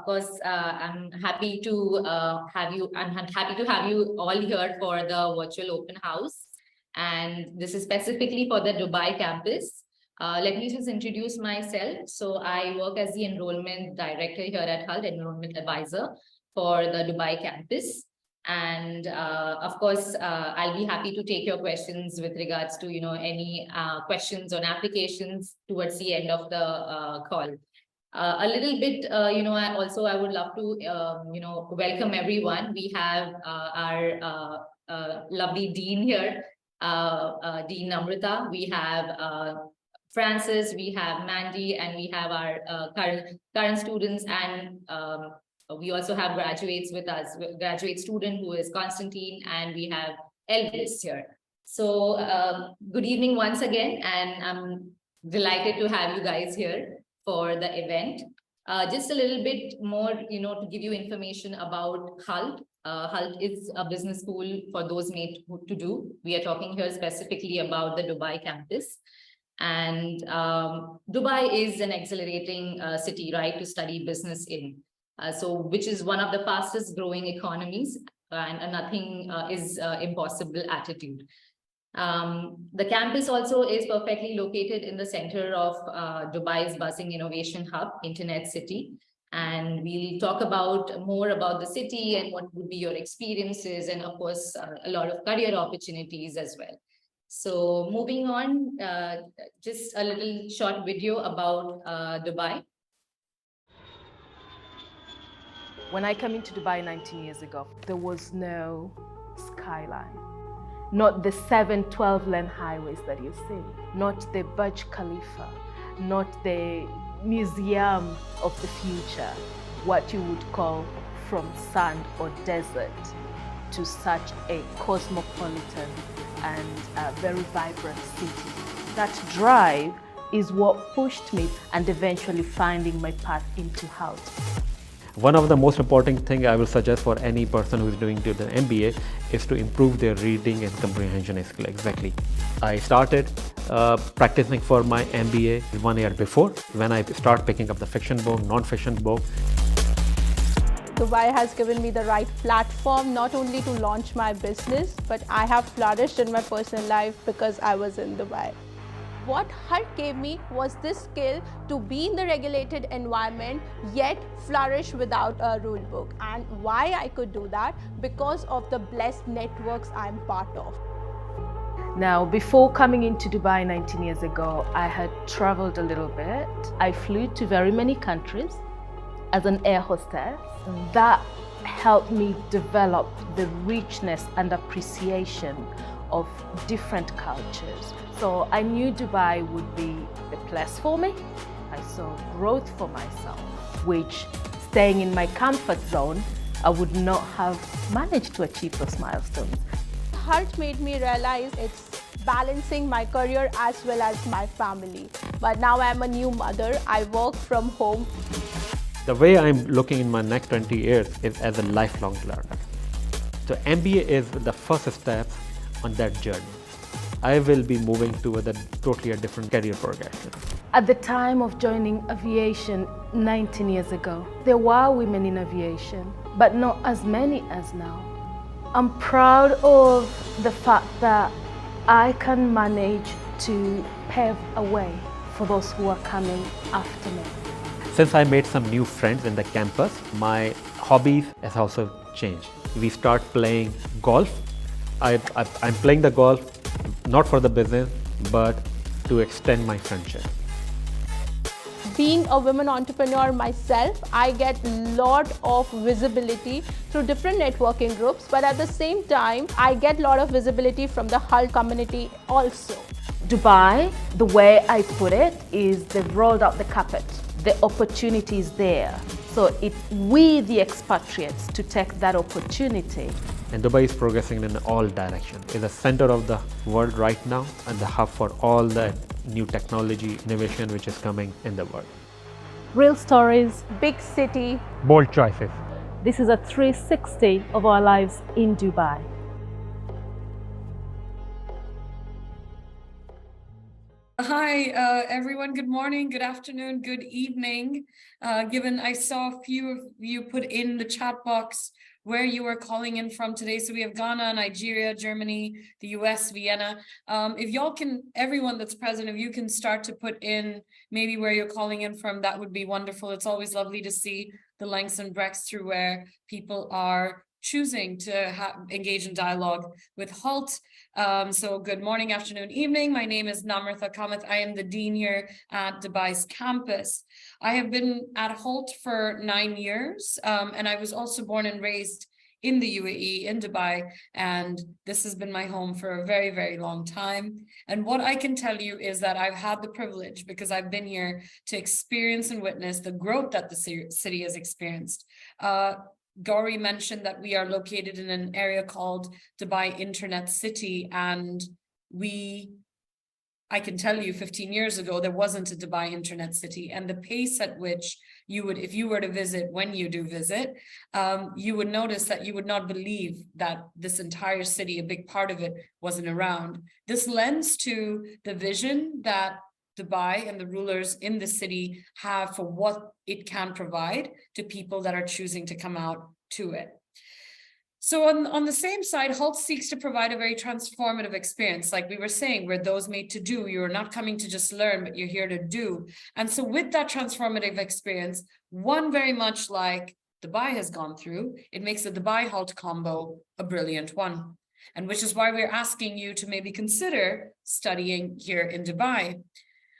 of course, I'm happy to have you. I'm happy to have you all here for the virtual open house, and this is specifically for the Dubai campus. Let me just introduce myself. So I work as the enrollment director here at HULT, enrollment advisor for the Dubai campus. And of course, I'll be happy to take your questions with regards to any questions on applications towards the end of the call. A little bit, I would love to, welcome everyone. We have our lovely Dean here, Dean Namrata. We have Francis, we have Mandy, and we have our current students, and we also have graduates with us, graduate student who is Constantine, and we have Elvis here. So good evening once again, and I'm delighted to have you guys here for the event. Just a little bit more, to give you information about HULT. HULT is a business school for those made to do. We are talking here specifically about the Dubai campus. And Dubai is an exhilarating city, right, to study business in. Which is one of the fastest growing economies, and nothing is impossible attitude. The campus also is perfectly located in the center of Dubai's buzzing innovation hub, Internet City. And we'll talk more about the city and what would be your experiences, and of course, a lot of career opportunities as well. So moving on, just a little short video about Dubai. When I came into Dubai 19 years ago, there was no skyline. Not the 7 12-lane highways that you see, not the Burj Khalifa, not the museum of the future, what you would call from sand or desert to such a cosmopolitan and very vibrant city. That drive is what pushed me and eventually finding my path into HULT. One of the most important things I will suggest for any person who is doing the MBA is to improve their reading and comprehension skill. Exactly. I started practicing for my MBA 1 year before, when I start picking up the fiction book, non-fiction book. Dubai has given me the right platform not only to launch my business, but I have flourished in my personal life because I was in Dubai. What HULT gave me was this skill to be in the regulated environment yet flourish without a rule book. And why I could do that? Because of the blessed networks I'm part of. Now, before coming into Dubai 19 years ago, I had traveled a little bit. I flew to very many countries as an air hostess. That helped me develop the richness and appreciation of different cultures. So I knew Dubai would be the place for me. I saw growth for myself, which staying in my comfort zone, I would not have managed to achieve those milestones. HULT made me realize it's balancing my career as well as my family. But now I'm a new mother. I work from home. The way I'm looking in my next 20 years is as a lifelong learner. So MBA is the first step on that journey. I will be moving toward a totally different career progression. At the time of joining aviation 19 years ago, there were women in aviation, but not as many as now. I'm proud of the fact that I can manage to pave a way for those who are coming after me. Since I made some new friends in the campus, my hobbies has also changed. We start playing golf. I'm playing the golf not for the business, but to extend my friendship. Being a women entrepreneur myself, I get a lot of visibility through different networking groups, but at the same time, I get a lot of visibility from the HULT community also. Dubai, the way I put it, is they've rolled out the carpet. The opportunity is there. So it's we, the expatriates, to take that opportunity. And Dubai is progressing in all directions. It's the center of the world right now and the hub for all the new technology innovation which is coming in the world. Real stories, Big city. Bold choices. This is a 360 of our lives in Dubai. Hi, everyone. Good morning, good afternoon, good evening. Given I saw a few of you put in the chat box where you are calling in from today. So we have Ghana, Nigeria, Germany, the US, Vienna. If y'all can, everyone that's present, if you can start to put in maybe where you're calling in from, that would be wonderful. It's always lovely to see the lengths and breadths through where people are choosing to engage in dialogue with HALT. So good morning, afternoon, evening. My name is Namratha Kamath. I am the Dean here at Dubai's campus. I have been at HALT for 9 years, and I was also born and raised in the UAE, in Dubai, and this has been my home for a very, very long time. And what I can tell you is that I've had the privilege, because I've been here to experience and witness the growth that the city has experienced. Gauri mentioned that we are located in an area called Dubai Internet City, and I can tell you 15 years ago, there wasn't a Dubai Internet City, and the pace at which you would, if you were to visit, when you do visit, you would notice that you would not believe that this entire city, a big part of it, wasn't around. This lends to the vision that Dubai and the rulers in the city have for what it can provide to people that are choosing to come out to it. So on the same side, HALT seeks to provide a very transformative experience. Like we were saying, we're those made to do. You're not coming to just learn, but you're here to do. And so with that transformative experience, one very much like Dubai has gone through, it makes the Dubai HALT combo a brilliant one. And which is why we're asking you to maybe consider studying here in Dubai.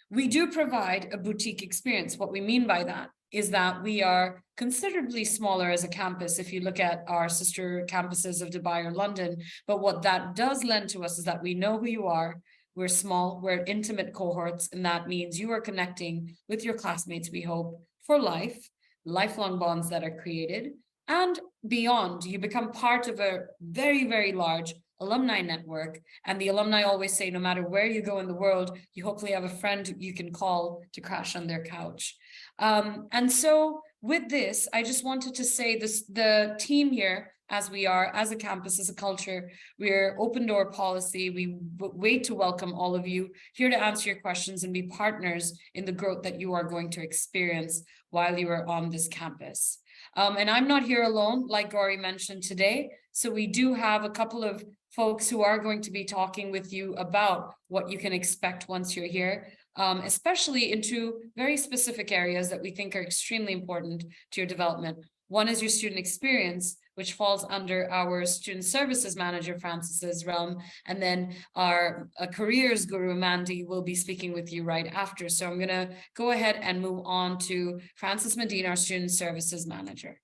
We do provide a boutique experience. What we mean by that is that we are considerably smaller as a campus if you look at our sister campuses of Dubai or London. But what that does lend to us is that we know who you are. We're small, we're intimate cohorts, and that means you are connecting with your classmates, we hope, for life, lifelong bonds that are created. And beyond, you become part of a very, very large alumni network. And the alumni always say, no matter where you go in the world, you hopefully have a friend you can call to crash on their couch. And so with this, I just wanted to say this, the team here, as we are, as a campus, as a culture, we're open door policy. We wait to welcome all of you here to answer your questions and be partners in the growth that you are going to experience while you are on this campus. And I'm not here alone, like Gauri mentioned today. So we do have a couple of folks who are going to be talking with you about what you can expect once you're here, especially into very specific areas that we think are extremely important to your development. One is your student experience, which falls under our student services manager, Francis's realm. And then our careers guru, Mandy, will be speaking with you right after. So I'm gonna go ahead and move on to Francis Medina, our student services manager.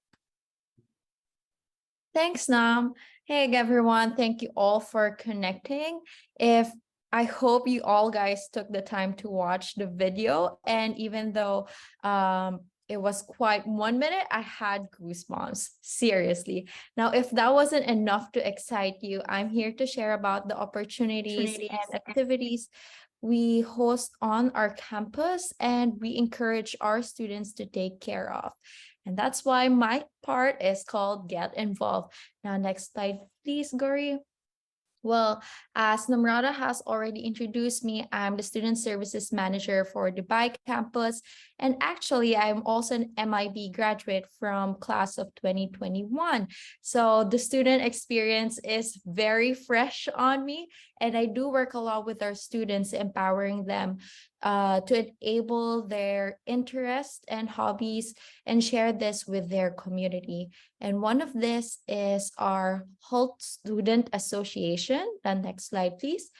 Thanks, Nam. Hey, everyone. Thank you all for connecting. I hope you all guys took the time to watch the video. And even though it was quite 1 minute, I had goosebumps, seriously. Now, if that wasn't enough to excite you, I'm here to share about the opportunities and activities we host on our campus and we encourage our students to take care of. And that's why my part is called Get Involved. Now, next slide, please, Gauri. Well, as Namrata has already introduced me, I'm the Student Services Manager for Dubai campus. And actually, I'm also an MIB graduate from class of 2021. So the student experience is very fresh on me. And I do work a lot with our students, empowering them to enable their interests and hobbies and share this with their community. And one of this is our HALT Student Association. The next slide, please.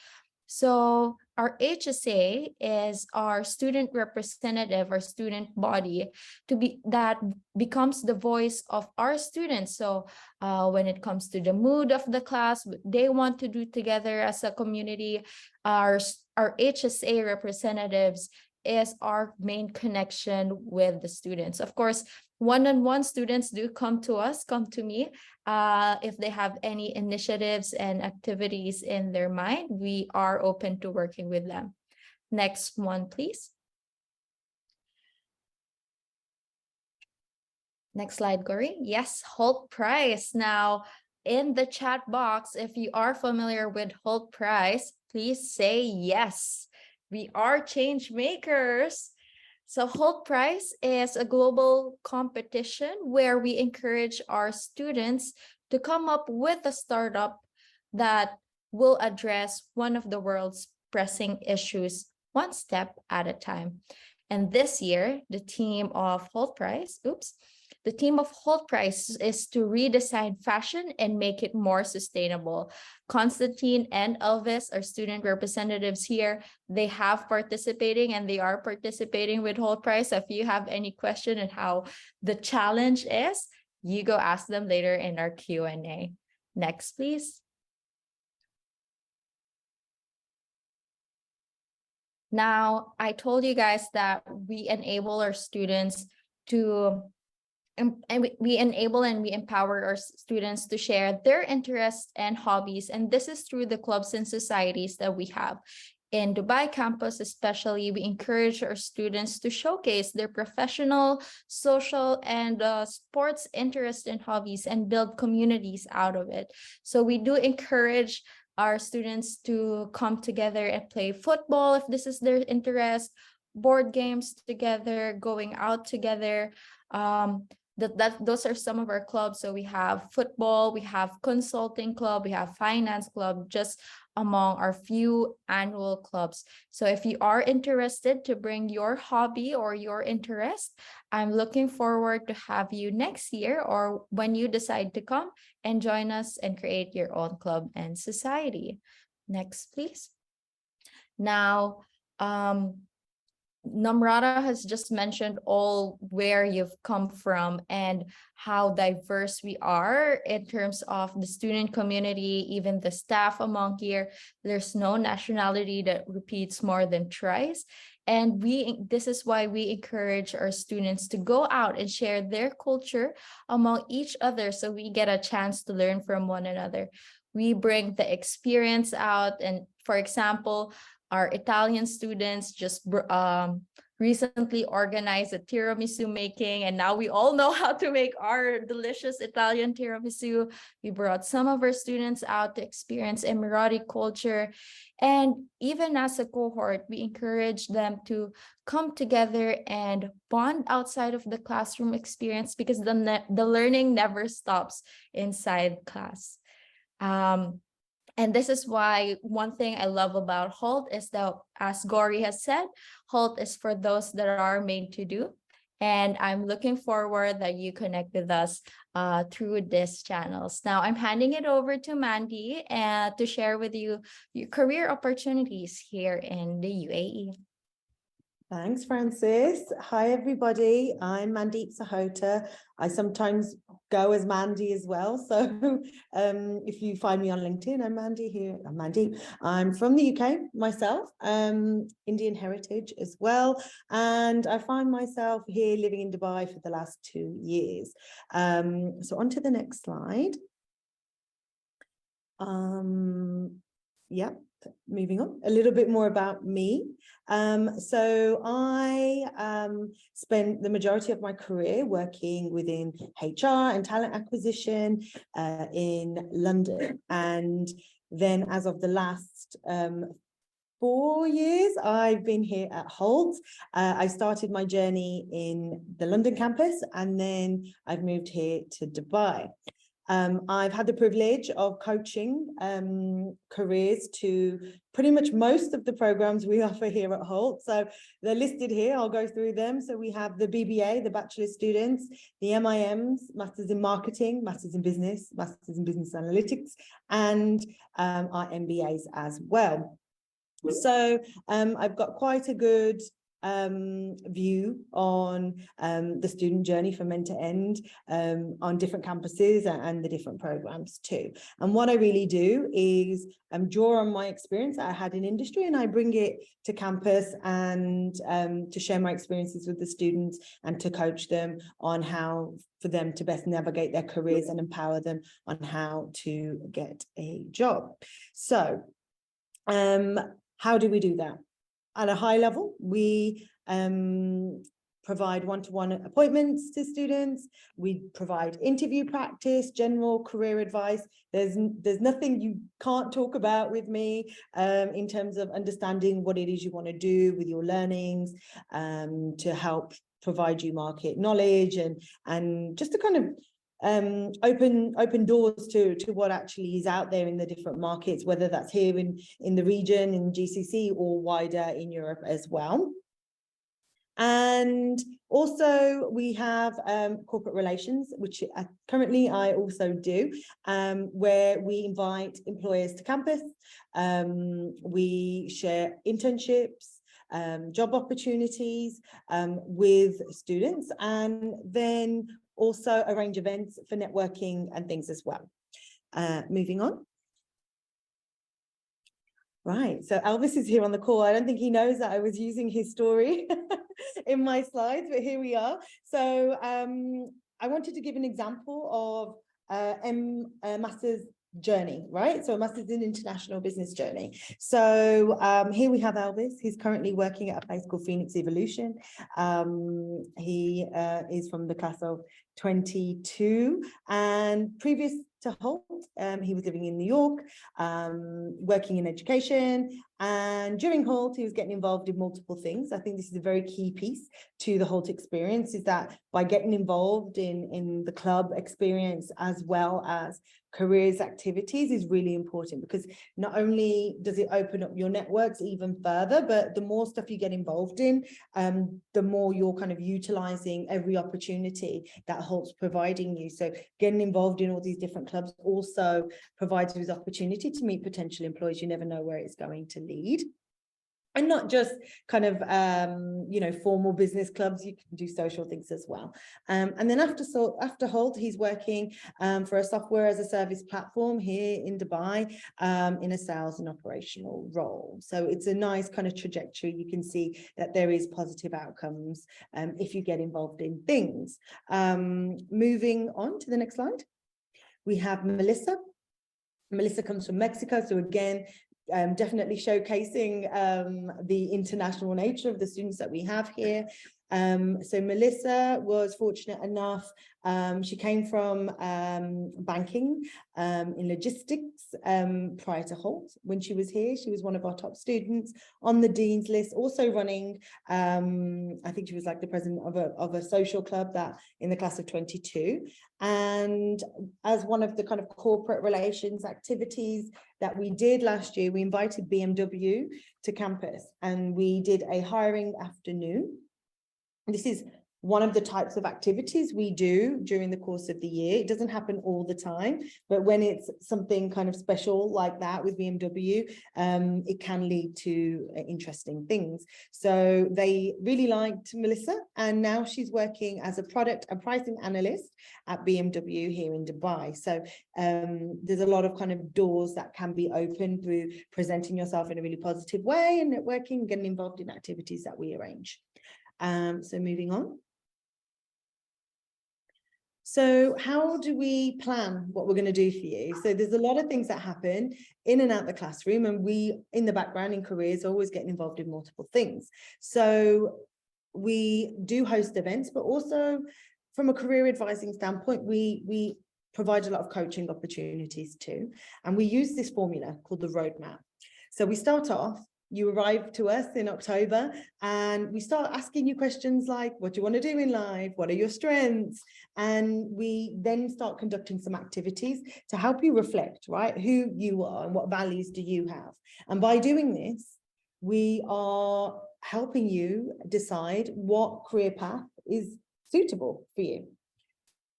So our HSA is our student representative, our student body, that becomes the voice of our students. So when it comes to the mood of the class, what they want to do together as a community, our HSA representatives is our main connection with the students. Of course, one-on-one students do come to me if they have any initiatives and activities in their mind. We are open to working with them. Next one, please. Next slide, Gauri. Yes, HALT Prize. Now, in the chat box, if you are familiar with HALT Prize, please say yes. We are change makers. So Holt Prize is a global competition where we encourage our students to come up with a startup that will address one of the world's pressing issues one step at a time. And this year, the team of Holt Prize is to redesign fashion and make it more sustainable. Constantine and Elvis are student representatives here. They have participating and they are participating with Holt Prize. So if you have any question on how the challenge is, you go ask them later in our Q&A. Next, please. Now, I told you guys that we enable our students to, and we enable and we empower our students to share their interests and hobbies. And this is through the clubs and societies that we have. In Dubai campus, especially, we encourage our students to showcase their professional, social, and sports interests and hobbies and build communities out of it. So we do encourage our students to come together and play football if this is their interest, board games together, going out together. Those are some of our clubs. So we have football, we have consulting club, we have finance club, just among our few annual clubs. So if you are interested to bring your hobby or your interest, I'm looking forward to have you next year or when you decide to come and join us and create your own club and society. Next, please. Now, Namrata has just mentioned all where you've come from and how diverse we are in terms of the student community, even the staff among here. There's no nationality that repeats more than twice. And this is why we encourage our students to go out and share their culture among each other so we get a chance to learn from one another. We bring the experience out, and for example, our Italian students just recently organized a tiramisu making, and now we all know how to make our delicious Italian tiramisu. We brought some of our students out to experience Emirati culture. And even as a cohort, we encourage them to come together and bond outside of the classroom experience because the learning never stops inside class. And this is why one thing I love about Holt is that, as Gori has said, Holt is for those that are made to do. And I'm looking forward that you connect with us through these channels. Now I'm handing it over to Mandy to share with you your career opportunities here in the UAE. Thanks, Francis. Hi, everybody. I'm Mandeep Sahota. I sometimes go as Mandy as well. So if you find me on LinkedIn, I'm Mandy here. I'm Mandeep. I'm from the UK myself, Indian heritage as well. And I find myself here living in Dubai for the last 2 years. So on to the next slide. Yeah. Moving on, a little bit more about me. So I spent the majority of my career working within HR and talent acquisition in London. And then as of the last 4 years, I've been here at Holt. I started my journey in the London campus, and then I've moved here to Dubai. I've had the privilege of coaching careers to pretty much most of the programs we offer here at Holt. So they're listed here. I'll go through them. So we have the BBA, the Bachelor students, the MIMs, Masters in Marketing, Masters in Business, Masters in Business Analytics, and our MBAs as well. So I've got quite a good view on the student journey from end to end on different campuses and the different programs too. And what I really do is draw on my experience that I had in industry, and I bring it to campus and to share my experiences with the students and to coach them on how for them to best navigate their careers and empower them on how to get a job. So how do we do that? At a high level, we provide one-to-one appointments to students. We provide interview practice, general career advice. There's nothing you can't talk about with me in terms of understanding what it is you want to do with your learnings, to help provide you market knowledge and just to kind of open doors to what actually is out there in the different markets, whether that's here in the region, in GCC, or wider in Europe as well. And also we have corporate relations, which currently I also do, where we invite employers to campus. We share internships, job opportunities with students, and then also arrange events for networking and things as well. Moving on. Right, so Elvis is here on the call. I don't think he knows that I was using his story in my slides, but here we are. So I wanted to give an example of a master's journey, right? So a master's in international business journey. So here we have Elvis. He's currently working at a place called Phoenix Evolution. He is from the class of 22, and previous to Holt, he was living in New York, working in education, and during Holt he was getting involved in multiple things. I think this is a very key piece to the Holt experience, is that by getting involved in the club experience as well as careers activities is really important, because not only does it open up your networks even further, but the more stuff you get involved in, the more you're kind of utilizing every opportunity that Holt's providing you. So getting involved in all these different clubs also provides you with opportunity to meet potential employees. You never know where it's going to lead. And not just kind of, formal business clubs, you can do social things as well. And then after Holt, he's working for a software as a service platform here in Dubai in a sales and operational role. So it's a nice kind of trajectory. You can see that there is positive outcomes if you get involved in things. Moving on to the next slide, we have Melissa. Melissa comes from Mexico. So again, definitely showcasing the international nature of the students that we have here. So Melissa was fortunate enough, she came from banking in logistics prior to Holt. When she was here, she was one of our top students on the Dean's list, also running, I think she was like the president of a social club that in the class of 22. And as one of the kind of corporate relations activities that we did last year, we invited BMW to campus and we did a hiring afternoon. This is one of the types of activities we do during the course of the year. It doesn't happen all the time, but when it's something kind of special like that with BMW, it can lead to interesting things. So they really liked Melissa, and now she's working as a product and pricing analyst at BMW here in Dubai. So there's a lot of kind of doors that can be opened through presenting yourself in a really positive way and networking, getting involved in activities that we arrange. So moving on. So how do we plan what we're going to do for you? So there's a lot of things that happen in and out the classroom, and we in the background in careers are always getting involved in multiple things. So we do host events, but also from a career advising standpoint, we provide a lot of coaching opportunities too. And we use this formula called the roadmap. So we start off, you arrive to us in October and we start asking you questions like, what do you want to do in life? What are your strengths? And we then start conducting some activities to help you reflect, right? Who you are and what values do you have? And by doing this, we are helping you decide what career path is suitable for you.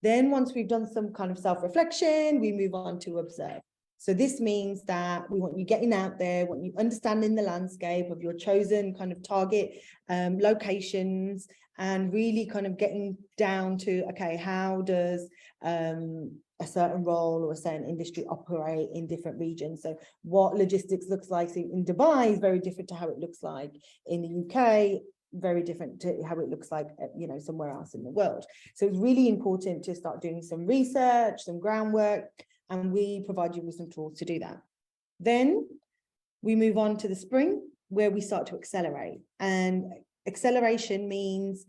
Then once we've done some kind of self-reflection, we move on to observe. So this means that we want you getting out there, want you understanding the landscape of your chosen kind of target locations, and really kind of getting down to, okay, how does a certain role or a certain industry operate in different regions? So what logistics looks like in Dubai is very different to how it looks like in the UK, very different to how it looks like, somewhere else in the world. So it's really important to start doing some research, some groundwork, and we provide you with some tools to do that. Then we move on to the spring, where we start to accelerate. And Acceleration means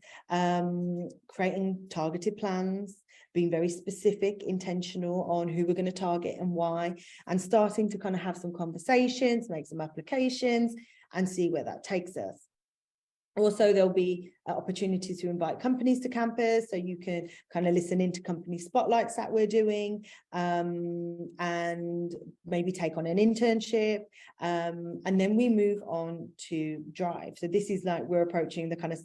creating targeted plans, being very specific, intentional on who we're going to target and why, and starting to kind of have some conversations, make some applications, and see where that takes us. Also, there'll be opportunities to invite companies to campus, so you can kind of listen into company spotlights that we're doing, and maybe take on an internship, and then we move on to drive. So this is like we're approaching the kind of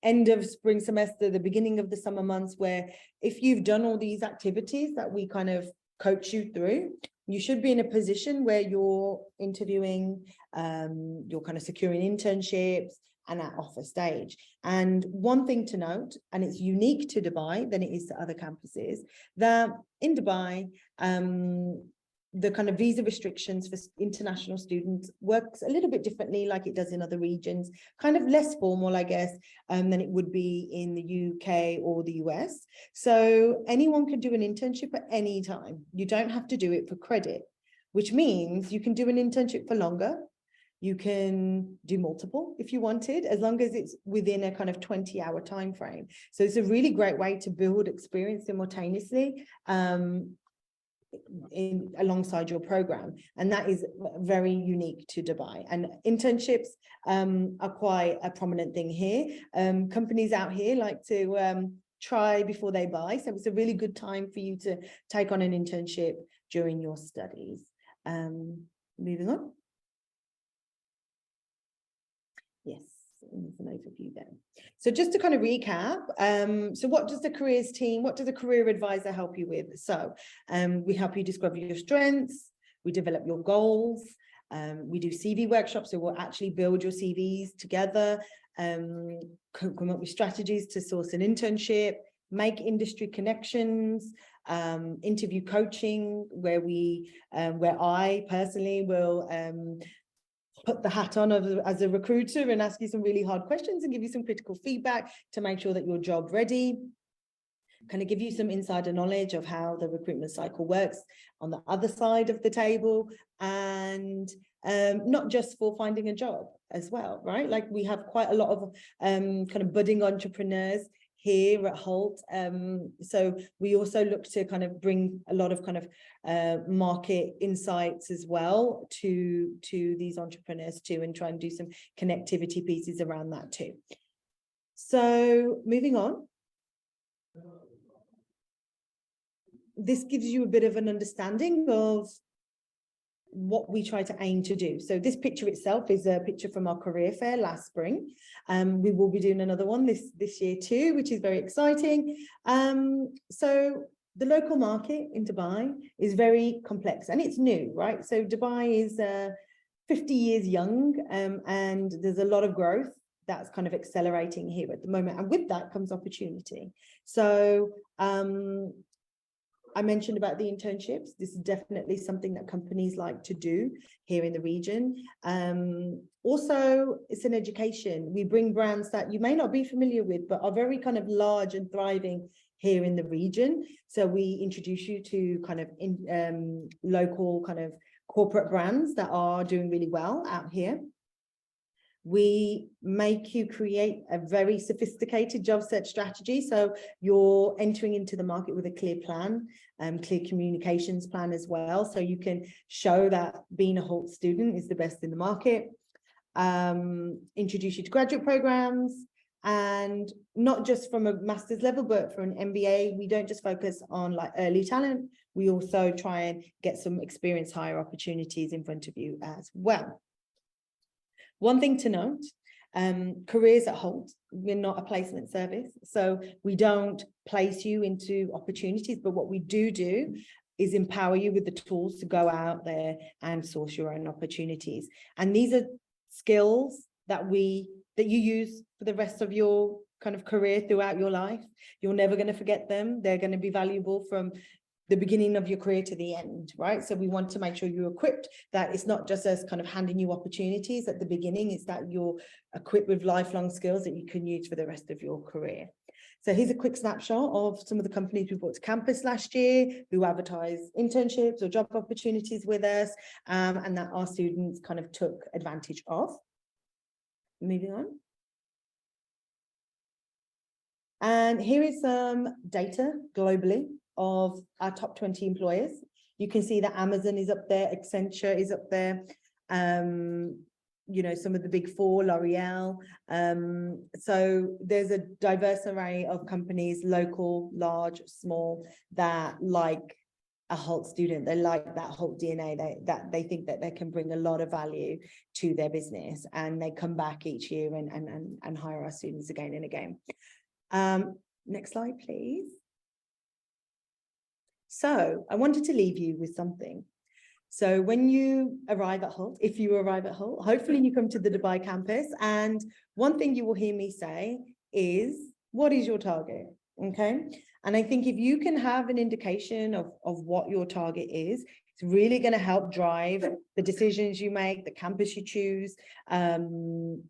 end of spring semester, the beginning of the summer months, where if you've done all these activities that we kind of coach you through, you should be in a position where you're interviewing, you're kind of securing internships and at offer stage. And one thing to note, and it's unique to Dubai than it is to other campuses, that in Dubai, the kind of visa restrictions for international students works a little bit differently, like it does in other regions, kind of less formal, I guess, than it would be in the UK or the US. So anyone can do an internship at any time. You don't have to do it for credit, which means you can do an internship for longer. You can do multiple if you wanted, as long as it's within a kind of 20-hour time frame. So it's a really great way to build experience simultaneously alongside your program, and that is very unique to Dubai. And internships are quite a prominent thing here. Companies out here like to try before they buy, so it's a really good time for you to take on an internship during your studies. Moving on. Yes, there's an overview there. So just to kind of recap, so what does the careers team, what does a career advisor help you with? So we help you discover your strengths, we develop your goals, we do CV workshops, so we'll actually build your CVs together, come up with strategies to source an internship, make industry connections, interview coaching, where I personally will put the hat on as a recruiter and ask you some really hard questions and give you some critical feedback to make sure that you're job ready. Kind of give you some insider knowledge of how the recruitment cycle works on the other side of the table, and not just for finding a job as well, right? Like we have quite a lot of kind of budding entrepreneurs here at Holt. So we also look to kind of bring a lot of kind of market insights as well to these entrepreneurs too, and try and do some connectivity pieces around that too. So moving on. This gives you a bit of an understanding of what we try to aim to do. So this picture itself is a picture from our career fair last spring. We will be doing another one this year too, which is very exciting. So the local market in Dubai is very complex and it's new, right? So Dubai is 50 years young, and there's a lot of growth that's kind of accelerating here at the moment. And with that comes opportunity. So I mentioned about the internships. This is definitely something that companies like to do here in the region. Also, it's an education. We bring brands that you may not be familiar with, but are very kind of large and thriving here in the region. So we introduce you to kind of local kind of corporate brands that are doing really well out here. We make you create a very sophisticated job search strategy. So you're entering into the market with a clear plan, clear communications plan as well. So you can show that being a Holt student is the best in the market. Introduce you to graduate programs, and not just from a master's level, but for an MBA. We don't just focus on like early talent. We also try and get some experience hire opportunities in front of you as well. One thing to note, careers at Holt, we're not a placement service, so we don't place you into opportunities, but what we do is empower you with the tools to go out there and source your own opportunities. And these are skills that you use for the rest of your kind of career throughout your life. You're never going to forget them. They're going to be valuable from the beginning of your career to the end, right? So we want to make sure you're equipped, that it's not just us kind of handing you opportunities at the beginning, it's that you're equipped with lifelong skills that you can use for the rest of your career. So here's a quick snapshot of some of the companies we brought to campus last year who advertise internships or job opportunities with us, and that our students kind of took advantage of. Moving on. And here is some data globally of our top 20 employers. You can see that Amazon is up there, Accenture is up there, you know, some of the big four, L'Oreal. So there's a diverse array of companies, local, large, small, that like a Holt student. They like that Holt DNA, that they think that they can bring a lot of value to their business, and they come back each year and hire our students again and again. Next slide, please. So I wanted to leave you with something. So when you arrive at Holt, if you arrive at Holt, hopefully you come to the Dubai campus, and one thing you will hear me say is, what is your target? Okay. And I think if you can have an indication of what your target is, it's really going to help drive the decisions you make, the campus you choose, and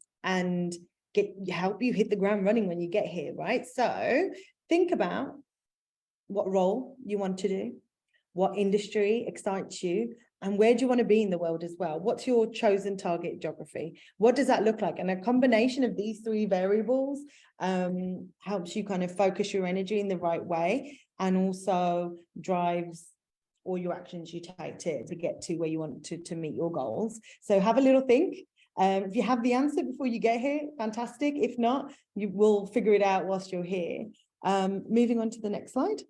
help you hit the ground running when you get here, right? So think about what role you want to do, what industry excites you, and where do you want to be in the world as well? What's your chosen target geography? What does that look like? And a combination of these three variables helps you kind of focus your energy in the right way, and also drives all your actions you take to get to where you want to meet your goals. So have a little think. If you have the answer before you get here, fantastic. If not, you will figure it out whilst you're here. Moving on to the next slide.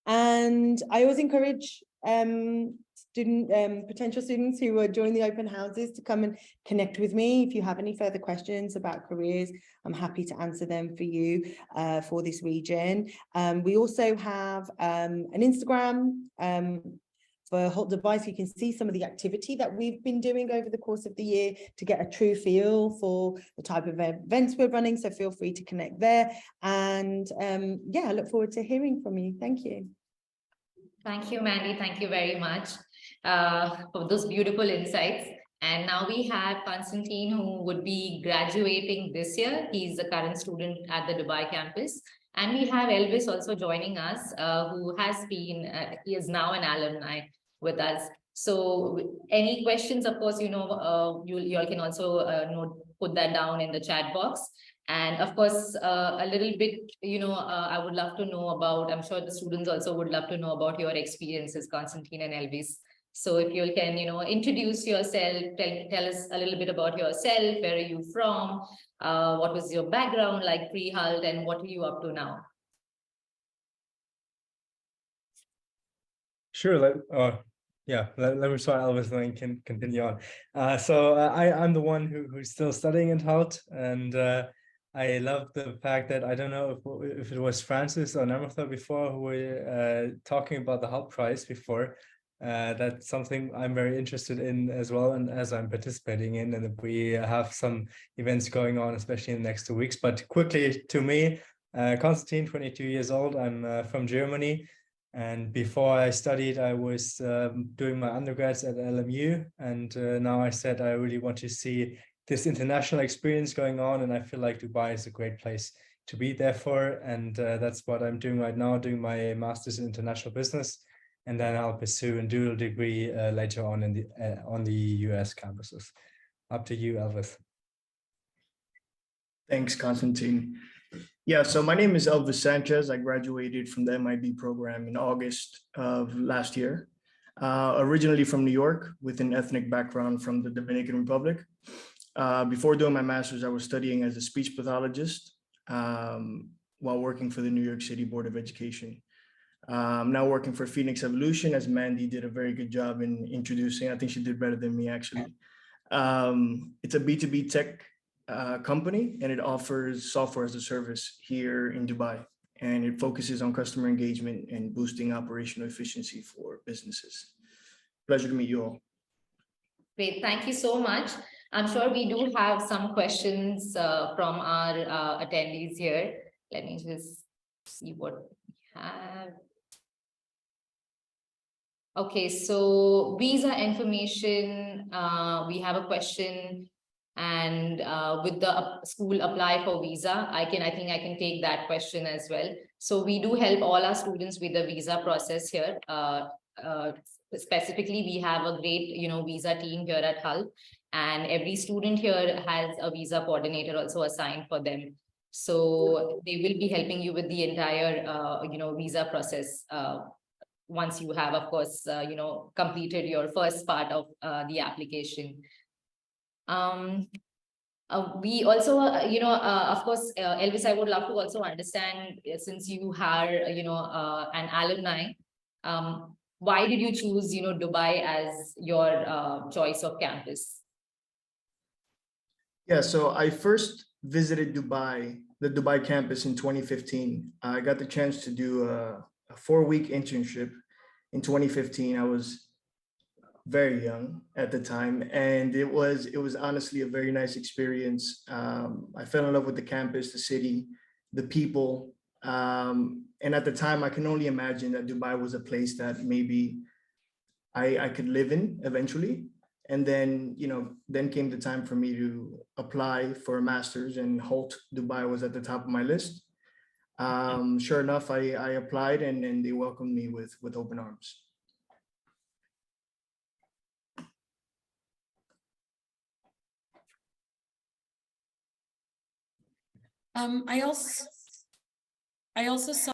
And I always encourage potential students who are joining the open houses to come and connect with me. If you have any further questions about careers, I'm happy to answer them for you for this region. We also have an Instagram for Holt Dubai, so you can see some of the activity that we've been doing over the course of the year to get a true feel for the type of events we're running. So feel free to connect there. And yeah, I look forward to hearing from you. Thank you. Thank you, Mandy. Thank you very much for those beautiful insights. And now we have Constantine, who would be graduating this year. He's a current student at the Dubai campus. And we have Elvis also joining us, who has been, he is now an alumni with us. So any questions, of course, you know, you all can also put that down in the chat box. And of course, a little bit, you know, I would love to know about, I'm sure the students also would love to know about your experiences, Constantine and Elvis. So if you can, you know, introduce yourself, tell us a little bit about yourself, where are you from, what was your background like pre-Hult, and what are you up to now? Sure. Let me start, Elvis, and then can continue on. I'm the one who's still studying in Hult, and I love the fact that I don't know if it was Francis or Namartha before who were talking about the Hult Prize before. That's something I'm very interested in as well, and as I'm participating in, and we have some events going on, especially in the next 2 weeks. But quickly to me, Constantine, 22 years old. I'm from Germany. And before I studied, I was doing my undergrads at LMU. And now I said I really want to see this international experience going on. And I feel like Dubai is a great place to be there for. And that's what I'm doing right now, doing my master's in international business. And then I'll pursue a dual degree later on in on the US campuses. Up to you, Elvis. Thanks, Constantine. Yeah, so my name is Elvis Sanchez. I graduated from the MIB program in August of last year. Originally from New York, with an ethnic background from the Dominican Republic. Before doing my master's, I was studying as a speech pathologist while working for the New York City Board of Education. I'm now working for Phoenix Evolution, as Mandy did a very good job in introducing. I think she did better than me, actually. It's a B2B tech company, and it offers software as a service here in Dubai. And it focuses on customer engagement and boosting operational efficiency for businesses. Pleasure to meet you all. Great, thank you so much. I'm sure we do have some questions from our attendees here. Let me just see what we have. Okay, so visa information, we have a question, and with the school apply for visa, I think I can take that question as well. So we do help all our students with the visa process here. Specifically, we have a great, visa team here at Hult, and every student here has a visa coordinator also assigned for them. So they will be helping you with the entire, visa process once you have, of course, completed your first part of the application. We also, of course, Elvis, I would love to also understand, since you are, an alumni, why did you choose, Dubai as your choice of campus? Yeah, so I first visited Dubai, the Dubai campus in 2015. I got the chance to do a 4-week internship in 2015. I was very young at the time, and it was honestly a very nice experience. I fell in love with the campus, the city, the people, and at the time, I can only imagine that Dubai was a place that maybe I could live in eventually. And then, then came the time for me to apply for a master's, and Holt, Dubai was at the top of my list. Sure enough, I applied, and they welcomed me with open arms. I also saw.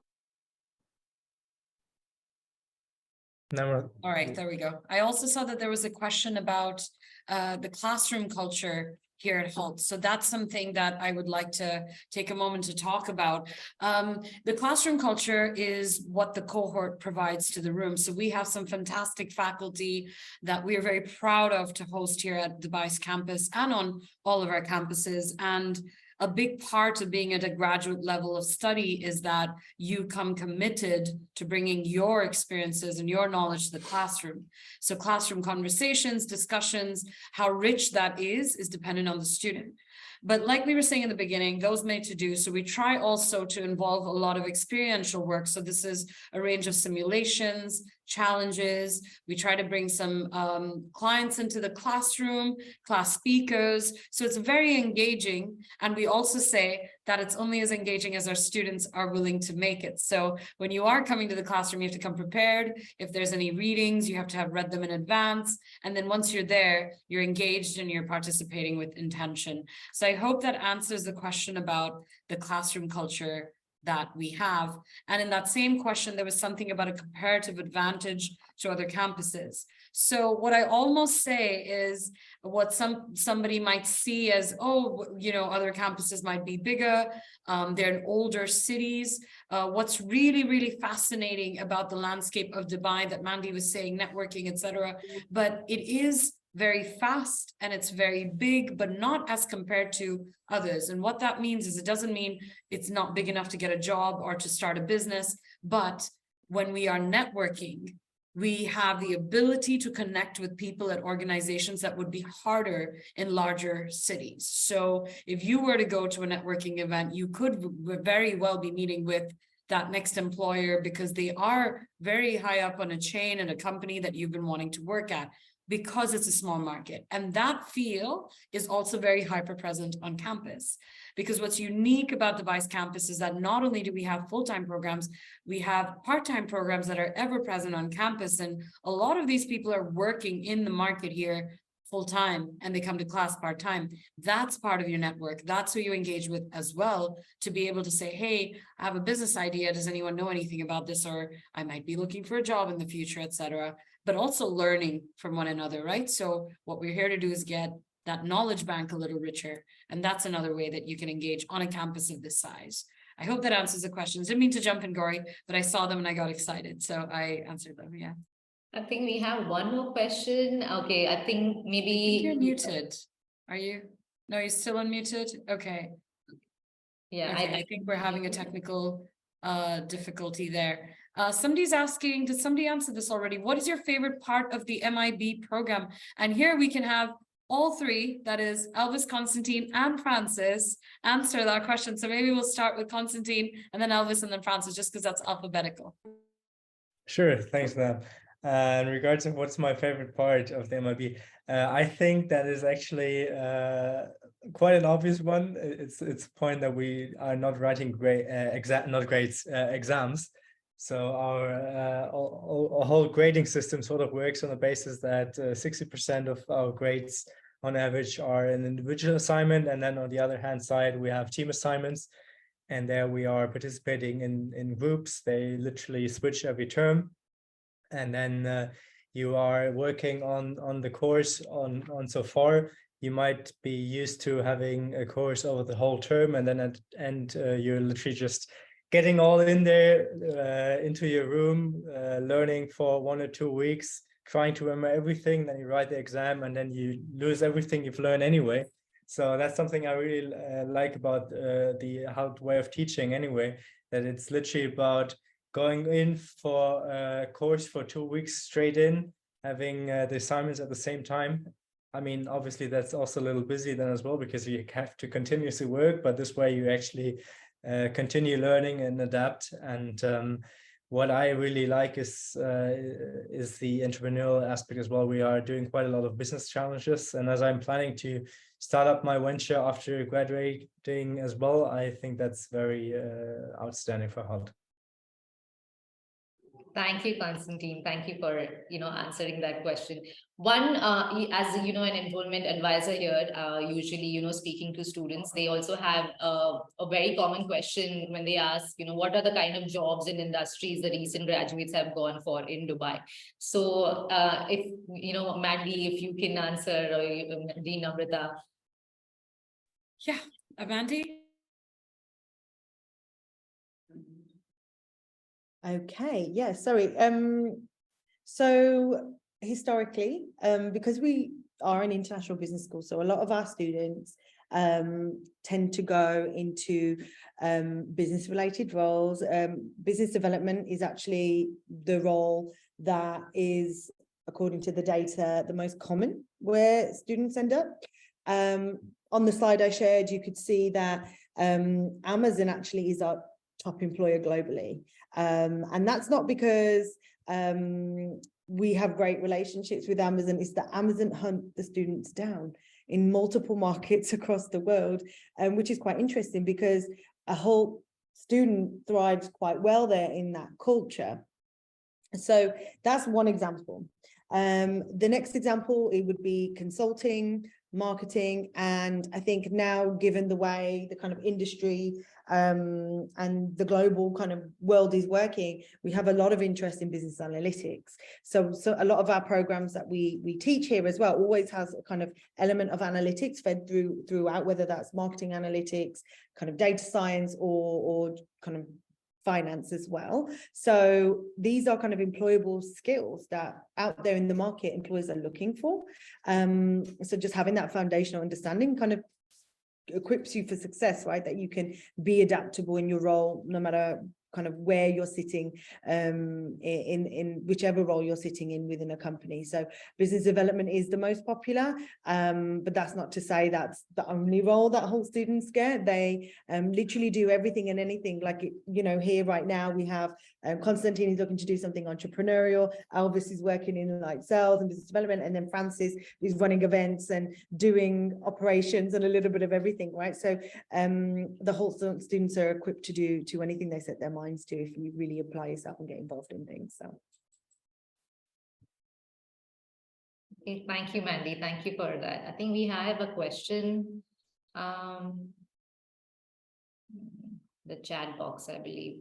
Never. All right, there we go. I also saw that there was a question about the classroom culture here at Holt. So that's something that I would like to take a moment to talk about. The classroom culture is what the cohort provides to the room. So we have some fantastic faculty that we are very proud of to host here at Dubai's campus and on all of our campuses. And a big part of being at a graduate level of study is that you come committed to bringing your experiences and your knowledge to the classroom. So classroom conversations, discussions, how rich that is dependent on the student. But like we were saying in the beginning, those made to do. So we try also to involve a lot of experiential work. So this is a range of simulations, challenges. We try to bring some clients into the classroom, class speakers. So it's very engaging. And we also say that it's only as engaging as our students are willing to make it. So when you are coming to the classroom, you have to come prepared. If there's any readings, you have to have read them in advance. And then once you're there, you're engaged and you're participating with intention. So I hope that answers the question about the classroom culture that we have. And in that same question, there was something about a comparative advantage to other campuses. So what I almost say is what somebody might see as, other campuses might be bigger, they're in older cities. What's really, really fascinating about the landscape of Dubai that Mandy was saying, networking, etc., but it is very fast and it's very big, but not as compared to others. And what that means is it doesn't mean it's not big enough to get a job or to start a business, but when we are networking, we have the ability to connect with people at organizations that would be harder in larger cities. So if you were to go to a networking event, you could very well be meeting with that next employer because they are very high up on a chain and a company that you've been wanting to work at, because it's a small market. And that feel is also very hyper present on campus. Because what's unique about the Vice campus is that not only do we have full-time programs, we have part-time programs that are ever present on campus. And a lot of these people are working in the market here full-time and they come to class part-time. That's part of your network. That's who you engage with as well, to be able to say, hey, I have a business idea. Does anyone know anything about this? Or I might be looking for a job in the future, etc. But also learning from one another, right? So what we're here to do is get that knowledge bank a little richer. And that's another way that you can engage on a campus of this size. I hope that answers the questions. Didn't mean to jump in, Gauri, but I saw them and I got excited. So I answered them, yeah. I think we have one more question. Okay, I think maybe... I think you're muted. Are you? No, you're still unmuted? Okay. Yeah, okay, I think we're having a technical difficulty there. Somebody's asking, did somebody answer this already? What is your favorite part of the MIB program? And here we can have all three, that is Elvis, Constantine, and Francis, answer that question. So maybe we'll start with Constantine and then Elvis and then Francis, just because that's alphabetical. Sure, thanks, Nam. In regards to what's my favorite part of the MIB, I think that is actually quite an obvious one. It's a point that we are not writing exams. So our whole grading system sort of works on the basis that 60% of our grades on average are an individual assignment, and then on the other hand side we have team assignments. And there we are participating in groups. They literally switch every term. And then you are working on the course on so far. You might be used to having a course over the whole term, and then at the end you're literally just getting all in there into your room, learning for 1 or 2 weeks, trying to remember everything. Then you write the exam, and then you lose everything you've learned anyway. So that's something I really like about the way of teaching anyway, that it's literally about going in for a course for 2 weeks straight in, having the assignments at the same time. I mean, obviously that's also a little busy then as well, because you have to continuously work, but this way you actually continue learning and adapt. And what I really like is the entrepreneurial aspect as well. We are doing quite a lot of business challenges, and as I'm planning to start up my venture after graduating as well, I think that's very outstanding for HALT. Thank you, Constantine. Thank you for answering that question. One, as an enrollment advisor here, usually speaking to students, they also have a very common question when they ask, what are the kind of jobs and industries the recent graduates have gone for in Dubai. So, if Mandy, if you can answer, or Dean Amrita. Yeah, Avanti. Okay, yeah, sorry. So historically, because we are an international business school, so a lot of our students tend to go into business related roles. Business development is actually the role that is, according to the data, the most common where students end up. On the slide I shared, you could see that Amazon actually is our top employer globally. And that's not because we have great relationships with Amazon. It's that Amazon hunt the students down in multiple markets across the world, which is quite interesting because a whole student thrives quite well there in that culture. So that's one example. The next example, it would be consulting, marketing, and I think now, given the way the kind of industry and the global kind of world is working, we have a lot of interest in business analytics. So a lot of our programs that we teach here as well always has a kind of element of analytics fed throughout, whether that's marketing analytics, kind of data science, or kind of finance as well. So these are kind of employable skills that out there in the market employers are looking for. So just having that foundational understanding kind of equips you for success, right? That you can be adaptable in your role, no matter kind of where you're sitting, in whichever role you're sitting in within a company. So business development is the most popular, but that's not to say that's the only role that whole students get. They literally do everything and anything. Like, here right now we have Constantine is looking to do something entrepreneurial, Elvis is working in like sales and business development, and then Francis is running events and doing operations and a little bit of everything, right? So the whole students are equipped to do anything they set their minds to, if you really apply yourself and get involved in things. So okay, thank you, Mandy. Thank you for that. I think we have a question. The chat box, I believe.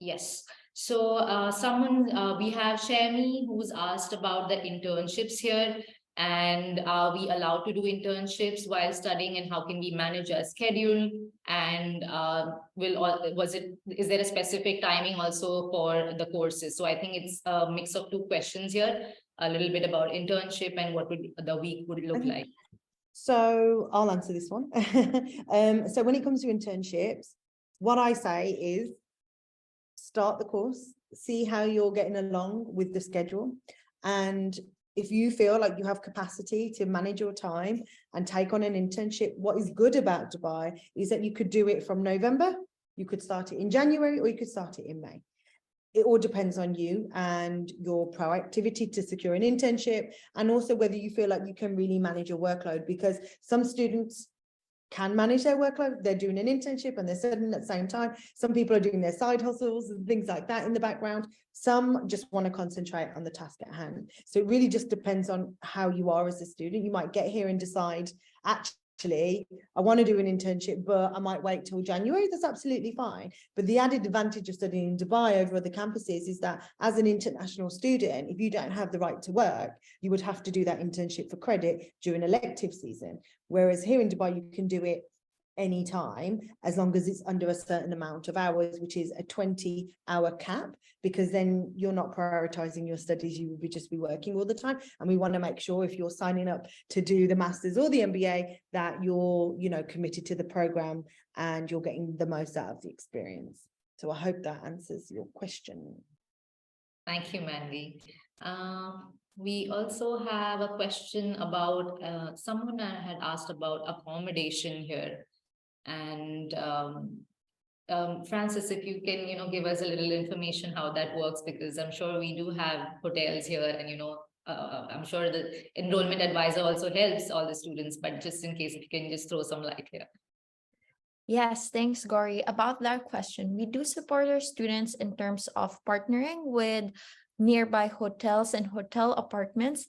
Yes. So someone, we have Shami, who's asked about the internships here, and are we allowed to do internships while studying, and how can we manage our schedule? And is there a specific timing also for the courses? So I think it's a mix of two questions here, a little bit about internship and what would the week would look like. So I'll answer this one. So when it comes to internships, what I say is start the course, see how you're getting along with the schedule. And if you feel like you have capacity to manage your time and take on an internship, what is good about Dubai is that you could do it from November, you could start it in January, or you could start it in May. It all depends on you and your proactivity to secure an internship, and also whether you feel like you can really manage your workload, because some students can manage their workload, they're doing an internship and they're studying at the same time. Some people are doing their side hustles and things like that in the background. Some just want to concentrate on the task at hand. So it really just depends on how you are as a student. You might get here and decide, actually, actually, I want to do an internship, but I might wait till January. That's absolutely fine. But the added advantage of studying in Dubai over other campuses is that as an international student, if you don't have the right to work, you would have to do that internship for credit during elective season. Whereas here in Dubai, you can do it anytime as long as it's under a certain amount of hours, which is a 20-hour cap, because then you're not prioritizing your studies, you will just be working all the time. And we want to make sure if you're signing up to do the masters or the MBA that you're, you know, committed to the program and you're getting the most out of the experience. So I hope that answers your question. Thank you, Mandy. We also have a question about someone had asked about accommodation here. And Francis, if you can, you know, give us a little information how that works, because I'm sure we do have hotels here, and you know, I'm sure the enrollment advisor also helps all the students, but just in case, if you can just throw some light here. Yes, thanks, Gauri. About that question, we do support our students in terms of partnering with nearby hotels and hotel apartments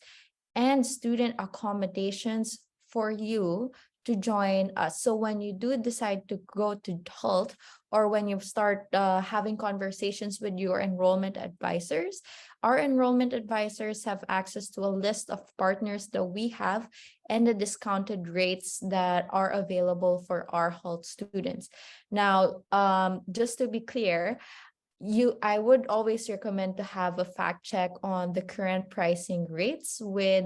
and student accommodations for you to join us. So when you do decide to go to HALT, or when you start having conversations with your enrollment advisors, our enrollment advisors have access to a list of partners that we have and the discounted rates that are available for our HALT students. Now, just to be clear, I would always recommend to have a fact check on the current pricing rates with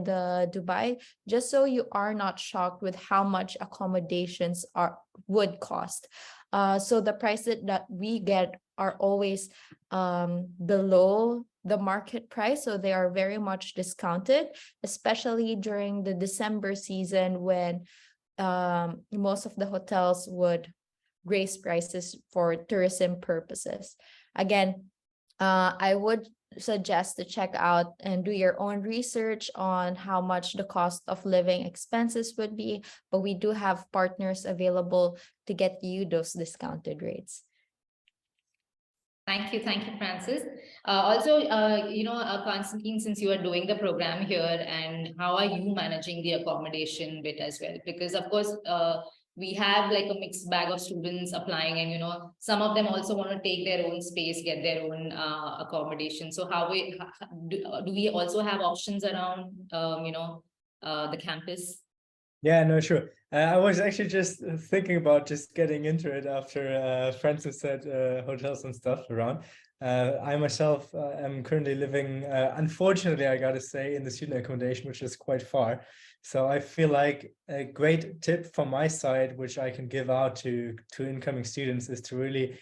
Dubai, just so you are not shocked with how much accommodations would cost. So the prices that we get are always below the market price, so they are very much discounted, especially during the December season when most of the hotels would raise prices for tourism purposes. Again, I would suggest to check out and do your own research on how much the cost of living expenses would be, but we do have partners available to get you those discounted rates. Thank you, Francis. You know, Constantine, since you are doing the program here, and how are you managing the accommodation bit as well? Because of course, we have like a mixed bag of students applying, and you know, some of them also want to take their own space, get their own accommodation. So do we also have options around you know, the campus? Yeah, no, sure. I was actually just thinking about just getting into it after Francis said hotels and stuff around. I myself am currently living, unfortunately, I gotta say, in the student accommodation, which is quite far. So I feel like a great tip from my side, which I can give out to incoming students, is to really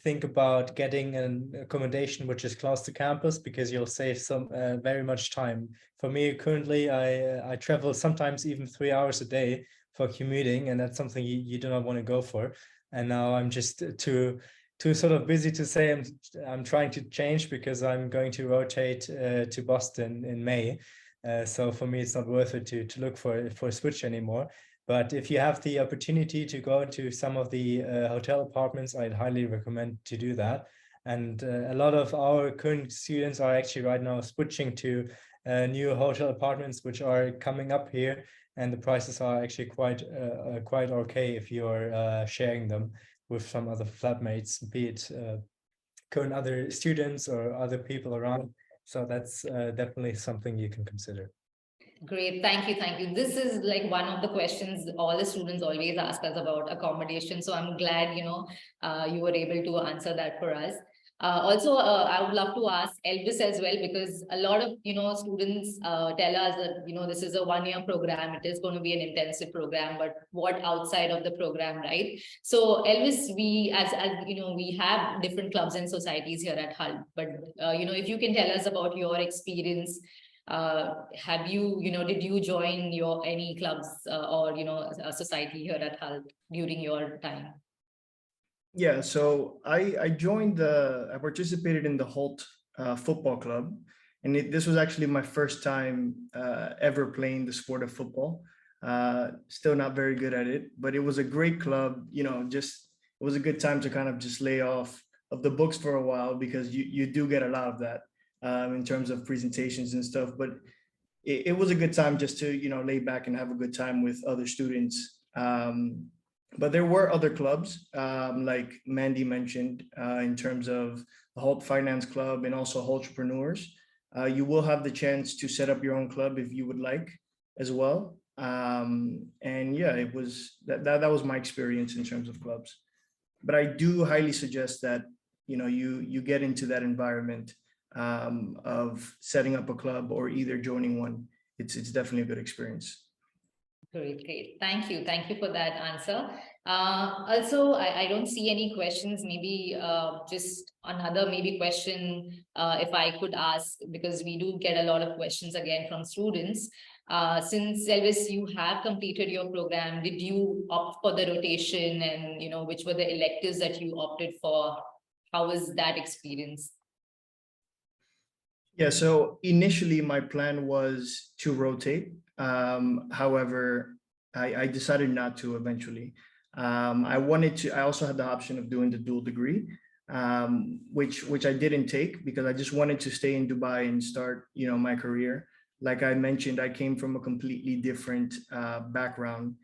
think about getting an accommodation which is close to campus, because you'll save some very much time. For me, currently, I travel sometimes even 3 hours a day for commuting, and that's something you do not want to go for. And now I'm just too sort of busy to say I'm trying to change, because I'm going to rotate to Boston in May. So for me, it's not worth it to look for a switch anymore. But if you have the opportunity to go to some of the hotel apartments, I'd highly recommend to do that. And a lot of our current students are actually right now switching to new hotel apartments, which are coming up here. And the prices are actually quite okay if you're sharing them with some other flatmates, be it current other students or other people around. So that's definitely something you can consider. Great, thank you. This is like one of the questions all the students always ask us about accommodation. So I'm glad, you know, you were able to answer that for us. I would love to ask Elvis as well, because a lot of, you know, students tell us that, you know, this is a one-year program. It is going to be an intensive program, but what outside of the program, right? So Elvis, we, as you know, we have different clubs and societies here at HALT, but, you know, if you can tell us about your experience, have you, you know, did you join any clubs or, you know, a society here at HALT during your time? Yeah, so I joined I participated in the HALT football club, and this was actually my first time ever playing the sport of football. Still not very good at it, but it was a great club. You know, just it was a good time to kind of just lay off of the books for a while, because you do get a lot of that in terms of presentations and stuff. But it was a good time just to, lay back and have a good time with other students. But there were other clubs, like Mandy mentioned, in terms of the Holt Finance Club and also Holtrepreneurs. You will have the chance to set up your own club if you would like as well. And yeah, it was that was my experience in terms of clubs. But I do highly suggest that, you get into that environment of setting up a club or either joining one. It's definitely a good experience. Great. Thank you for that answer. Also, I don't see any questions. Maybe just another question if I could ask, because we do get a lot of questions again from students. Since Elvis, you have completed your program, did you opt for the rotation, and which were the electives that you opted for? How was that experience? Yeah, so initially my plan was to rotate. However, I decided not to eventually. I also had the option of doing the dual degree, which I didn't take because I just wanted to stay in Dubai and start, my career. Like I mentioned, I came from a completely different background,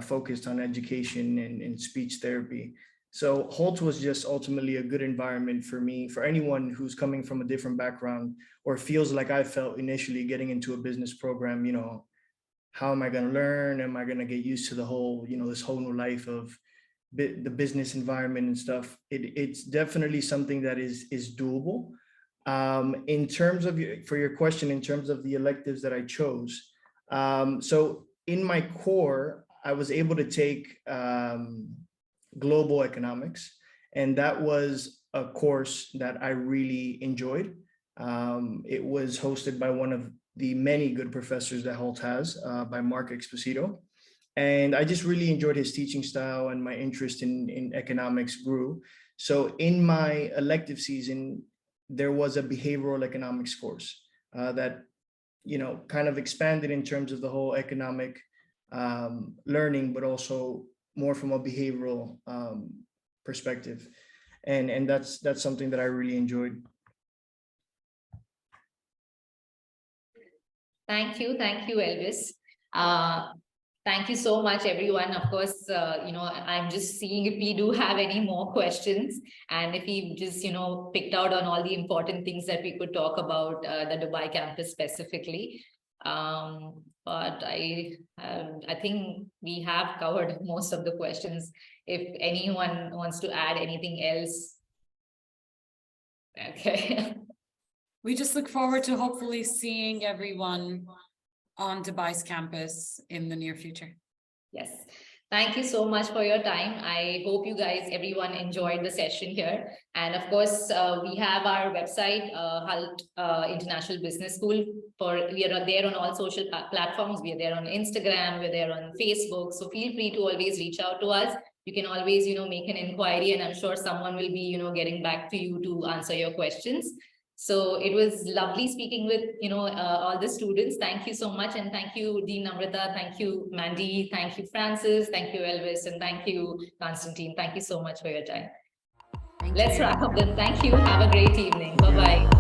focused on education and speech therapy. So Holt was just ultimately a good environment for me, for anyone who's coming from a different background or feels like I felt initially getting into a business program. How am I going to learn? Am I going to get used to the whole, this whole new life of the business environment and stuff? It's definitely something that is doable. In terms of for your question, in terms of the electives that I chose, so in my core, I was able to take global economics, and that was a course that I really enjoyed. It was hosted by one of the many good professors that Holt has, by Mark Exposito. And I just really enjoyed his teaching style, and my interest in economics grew. So in my elective season, there was a behavioral economics course that, kind of expanded in terms of the whole economic learning, but also more from a behavioral perspective. And that's something that I really enjoyed. Thank you, Elvis. Thank you so much, everyone. Of course, I'm just seeing if we do have any more questions, and if we just, picked out on all the important things that we could talk about the Dubai campus specifically. But I think we have covered most of the questions. If anyone wants to add anything else. Okay. We just look forward to hopefully seeing everyone on Dubai's campus in the near future. Yes. Thank you so much for your time. I hope you guys, everyone enjoyed the session here. And of course, we have our website, HALT International Business School. We are there on all social platforms. We are there on Instagram. We're there on Facebook. So feel free to always reach out to us. You can always, make an inquiry, and I'm sure someone will be, getting back to you to answer your questions. So it was lovely speaking with, all the students. Thank you so much. And thank you, Dean Namrata. Thank you, Mandy. Thank you, Francis. Thank you, Elvis. And thank you, Constantine. Thank you so much for your time. Let's wrap up then. Thank you. Have a great evening. Bye-bye.